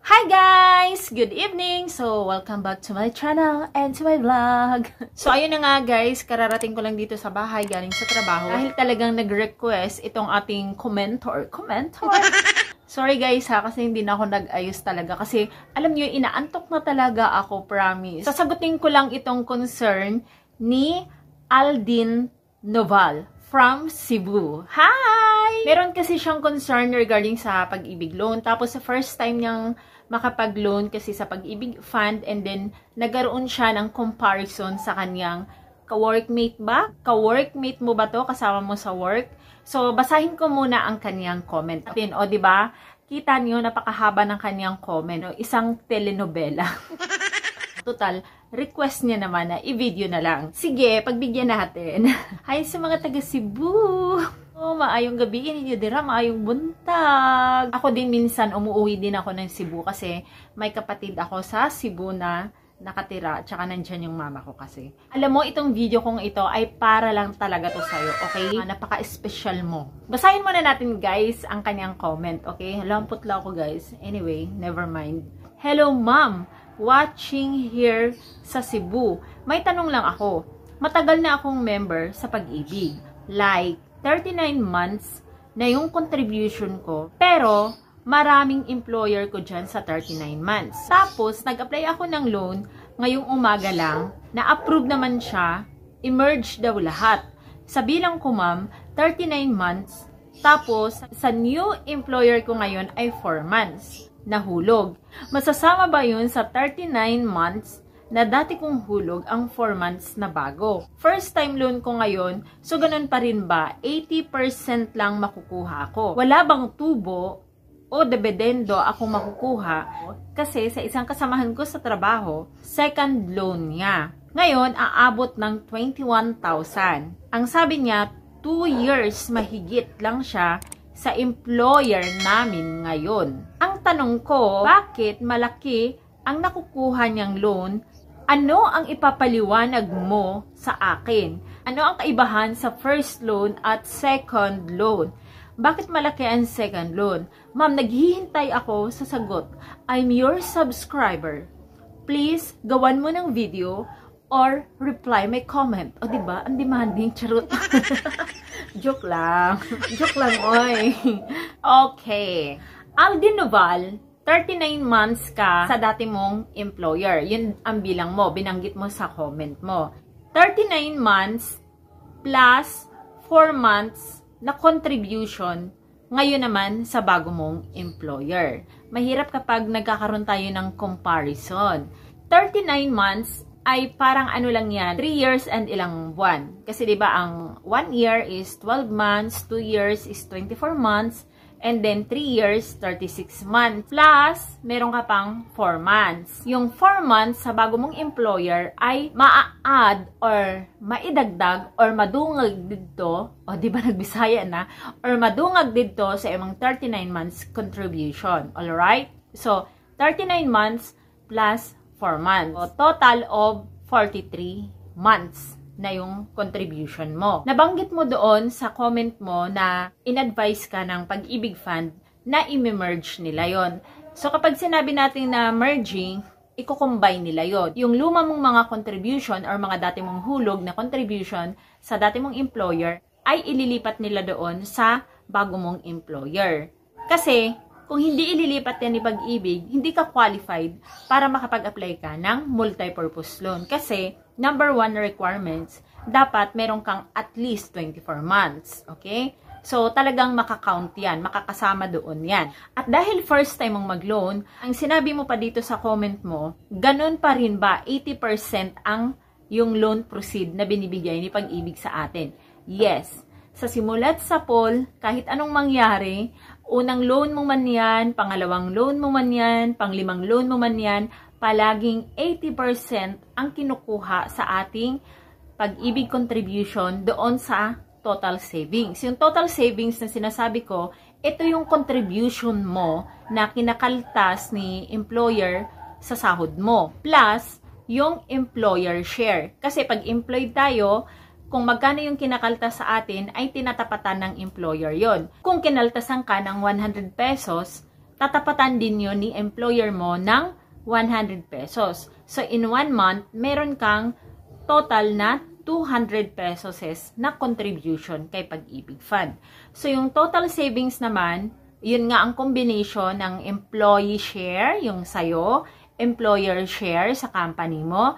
Hi guys! Good evening! So, welcome back to my channel and to my vlog. So, ayun na nga guys, kararating ko lang dito sa bahay galing sa trabaho. Dahil talagang nag-request itong ating commentor. Sorry guys ha, kasi hindi na ako nag-ayos talaga. Kasi, alam nyo, inaantok na talaga ako, promise. Sasagutin ko lang itong concern ni Aldin Noval from Cebu. Hi! Meron kasi siyang concern regarding sa pag-ibig loan. Tapos, sa first time niyang makapag-loan kasi sa pag-ibig fund, and then nagkaroon siya ng comparison sa kanyang ka-workmate ba? Ka-workmate mo ba to? Kasama mo sa work? So, basahin ko muna ang kanyang comment. O, diba? Kita niyo, napakahaba ng kanyang comment. Isang telenovela. Total, request niya naman na i-video na lang. Sige, pagbigyan natin. Hi sa mga taga Cebu! Oh, maayong gabi ninyo dira, maayong buntag. Ako din minsan umuwi din ako ng Cebu kasi may kapatid ako sa Cebu na nakatira, tsaka nandyan yung mama ko kasi. Alam mo, itong video kong ito ay para lang talaga to sa'yo, okay? Napaka-special mo. Basahin muna natin guys ang kanyang comment, okay? Lampot lang ako guys. Anyway, never mind. Hello ma'am, watching here sa Cebu. May tanong lang ako. Matagal na akong member sa Pag-ibig. Like, 39 months na yung contribution ko. Pero, maraming employer ko dyan sa 39 months. Tapos, nag-apply ako ng loan ngayong umaga lang. Na-approve naman siya. Emerge daw lahat. Sa bilang ko, ma'am, 39 months. Tapos, sa new employer ko ngayon ay 4 months. Nahulog. Masasama ba yun sa 39 months na dati kong hulog ang 4 months na bago? First time loan ko ngayon, so ganun pa rin ba? 80% lang makukuha ako. Wala bang tubo o debedendo ako makukuha? Kasi sa isang kasamahan ko sa trabaho, second loan niya. Ngayon, aabot ng 21,000. Ang sabi niya, 2 years mahigit lang siya sa employer namin ngayon. Ang tanong ko, bakit malaki ang nakukuha niyang loan? Ano ang ipapaliwanag mo sa akin? Ano ang kaibahan sa first loan at second loan? Bakit malaki ang second loan? Ma'am, naghihintay ako sa sagot. I'm your subscriber. Please, gawan mo ng video or reply my comment. O, diba? Ang demanding, charot. Joke lang. Joke lang, oy. Okay. Aldin Noval, 39 months ka sa dati mong employer. Yun ang bilang mo. Binanggit mo sa comment mo. 39 months plus 4 months na contribution ngayon naman sa bago mong employer. Mahirap kapag nagkakaroon tayo ng comparison. 39 months ay parang ano lang yan, 3 years and ilang buwan. Kasi diba ang 1 year is 12 months, 2 years is 24 months, and then 3 years, 36 months. Plus, meron ka pang 4 months. Yung 4 months sa bago mong employer ay maa-add or maidagdag or madungag dito, o di ba nagbisaya na, or madungag dito sa imong 39 months contribution. Alright? So, 39 months plus 4 months. So, total of 43 months na yung contribution mo. Nabanggit mo doon sa comment mo na in-advise ka ng Pag-ibig Fund na i-merge nila yon. So, kapag sinabi natin na merging, i-combine nila yon. Yung luma mong mga contribution or mga dati mong hulog na contribution sa dati mong employer ay ililipat nila doon sa bago mong employer. Kasi, kung hindi ililipat yan ni Pag-ibig, hindi ka qualified para makapag-apply ka ng multi-purpose loan. Kasi, number 1 requirements, dapat meron kang at least 24 months. Okay? So, talagang makakount yan. Makakasama doon yan. At dahil first time mong mag-loan, ang sinabi mo pa dito sa comment mo, ganun pa rin ba 80% ang yung loan proceed na binibigay ni Pag-ibig sa atin? Yes. Sa simulat sa poll, kahit anong mangyari, unang loan mo man yan, pangalawang loan mo man yan, panglimang loan mo man yan, palaging 80% ang kinukuha sa ating Pag-ibig contribution doon sa total savings. Yung total savings na sinasabi ko, ito yung contribution mo na kinakaltas ni employer sa sahod mo. Plus, yung employer share. Kasi pag employed tayo, kung magkano yung kinakaltas sa atin, ay tinatapatan ng employer yon. Kung kinaltasan ka ng 100 pesos, tatapatan din yun ni employer mo ng 100 pesos. So, in 1 month, meron kang total na 200 pesos na contribution kay Pag-ibig Fund. So, yung total savings naman, yun nga ang combination ng employee share, yung sayo, employer share sa company mo,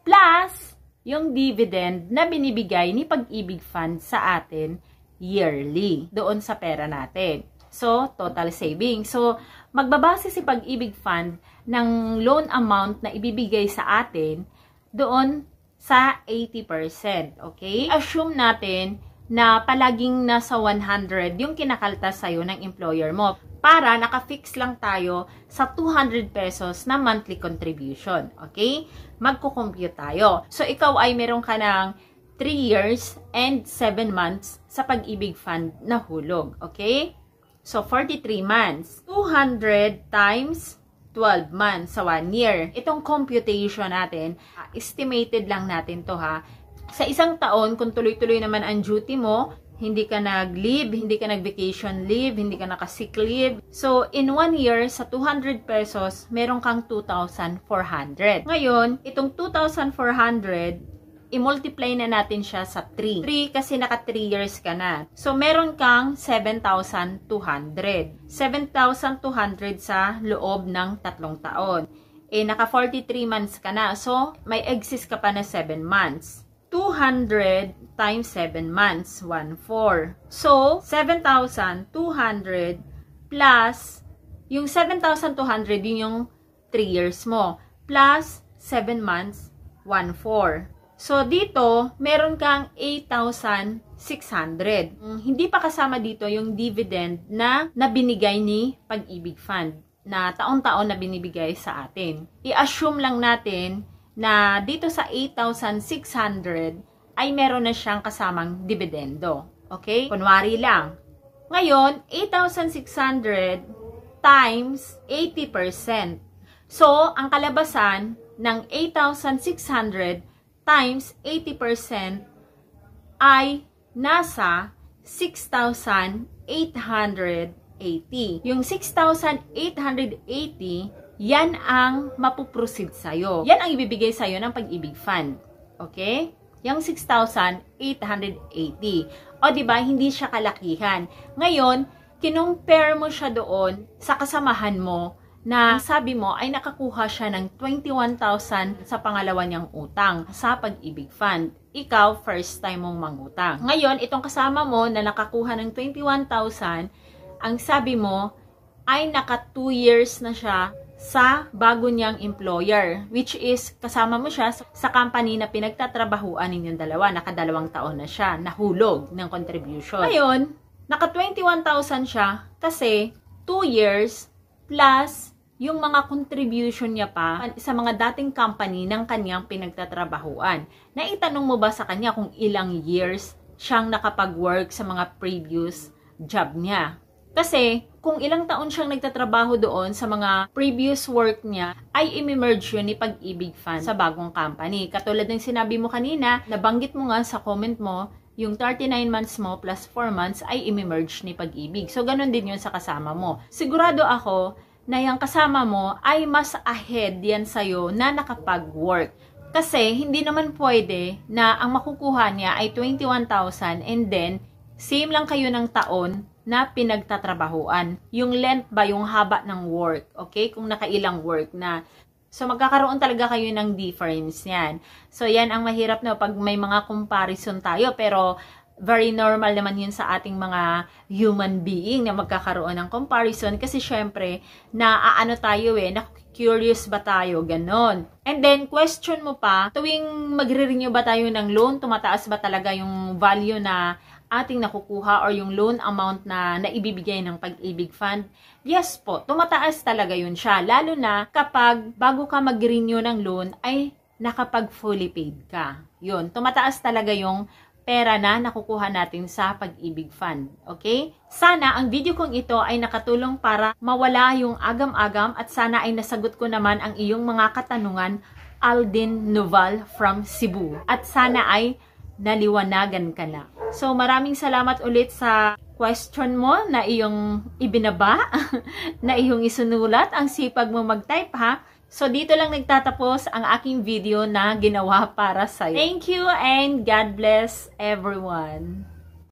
plus yung dividend na binibigay ni Pag-ibig Fund sa atin yearly doon sa pera natin. So, total savings. So, magbabase si Pag-ibig Fund ng loan amount na ibibigay sa atin doon sa 80%. Okay? Assume natin na palaging nasa 100 yung kinakaltas sa'yo ng employer mo para nakafix lang tayo sa 200 pesos na monthly contribution. Okay? Magkukompute tayo. So, ikaw ay meron ka ng 3 years and 7 months sa Pag-ibig Fund na hulog. Okay? So, 43 months. 200 times 12 months sa 1 year. Itong computation natin, estimated lang natin to ha. Sa isang taon, kung tuloy-tuloy naman ang duty mo, hindi ka nag-leave, hindi ka nag-vacation leave, hindi ka naka-sick leave. So, in 1 year, sa 200 pesos, meron kang 2,400. Ngayon, itong 2,400, i-multiply na natin siya sa 3. 3 kasi naka 3 years ka na. So, meron kang 7,200. 7,200 sa loob ng 3 taon. Naka 43 months ka na. So, may exist ka pa na 7 months. 200 times 7 months, 1,400. So, 7,200 plus, yung 7,200, yun yung 3 years mo. Plus, 7 months, 1,400. So, dito, meron kang 8,600. Hindi pa kasama dito yung dividend na binigay ni Pag-ibig Fund na taon-taon na binibigay sa atin. I-assume lang natin na dito sa 8,600 ay meron na siyang kasamang dividendo. Okay? Kunwari lang. Ngayon, 8,600 times 80%. So, ang kalabasan ng 8,600 times 80% ay nasa 6,880. Yung 6,880, yan ang mapuproceed sa'yo. Yan ang ibibigay sa'yo ng Pag-ibig Fund. Okay? Yung 6,880. O, diba, hindi siya kalakihan. Ngayon, kinumpare mo siya doon sa kasamahan mo na sabi mo ay nakakuha siya ng 21,000 sa pangalawa niyang utang sa Pag-ibig Fund. Ikaw, first time mong mangutang. Ngayon, itong kasama mo na nakakuha ng 21,000, ang sabi mo ay naka 2 years na siya sa bago niyang employer, which is kasama mo siya sa company na pinagtatrabahuan ninyong dalawa. Naka 2 taon na siya, nahulog ng contribution. Ngayon, naka 21,000 siya kasi 2 years plus yung mga contribution niya pa sa mga dating company ng kanyang pinagtatrabahuan. Naitanong mo ba sa kanya kung ilang years siyang nakapag-work sa mga previous job niya? Kasi kung ilang taon siyang nagtatrabaho doon sa mga previous work niya, ay i-merge yun ni Pag-ibig Fund sa bagong company. Katulad ng sinabi mo kanina, nabanggit mo nga sa comment mo, yung 39 months mo plus 4 months ay i-merge ni Pag-ibig. So, ganun din yun sa kasama mo. Sigurado ako na yung kasama mo ay mas ahead yan sa'yo na nakapag-work. Kasi, hindi naman pwede na ang makukuha niya ay 21,000 and then, same lang kayo ng taon na pinagtatrabahuan. Yung length ba, yung haba ng work, okay? Kung nakailang work na. So, magkakaroon talaga kayo ng difference yan. So, yan ang mahirap na pag may mga comparison tayo, pero very normal naman yun sa ating mga human being na magkakaroon ng comparison kasi syempre, naaano tayo na-curious ba tayo, ganon. And then, question mo pa, tuwing magre-renew ba tayo ng loan, tumataas ba talaga yung value na ating nakukuha or yung loan amount na naibibigay ng Pag-ibig Fund? Yes po, tumataas talaga yun siya. Lalo na kapag bago ka mag-renew ng loan ay nakapag fully paid ka. Yun, tumataas talaga yung pera na nakukuha natin sa Pag-ibig Fund. Okay? Sana ang video kong ito ay nakatulong para mawala yung agam-agam at sana ay nasagot ko naman ang iyong mga katanungan, Aldin Noval from Cebu. At sana ay naliwanagan ka na. So, maraming salamat ulit sa question mo na iyong ibinaba, na iyong isunulat, ang sipag mo mag-type ha. So, dito lang nagtatapos ang aking video na ginawa para sa'yo. Thank you and God bless everyone.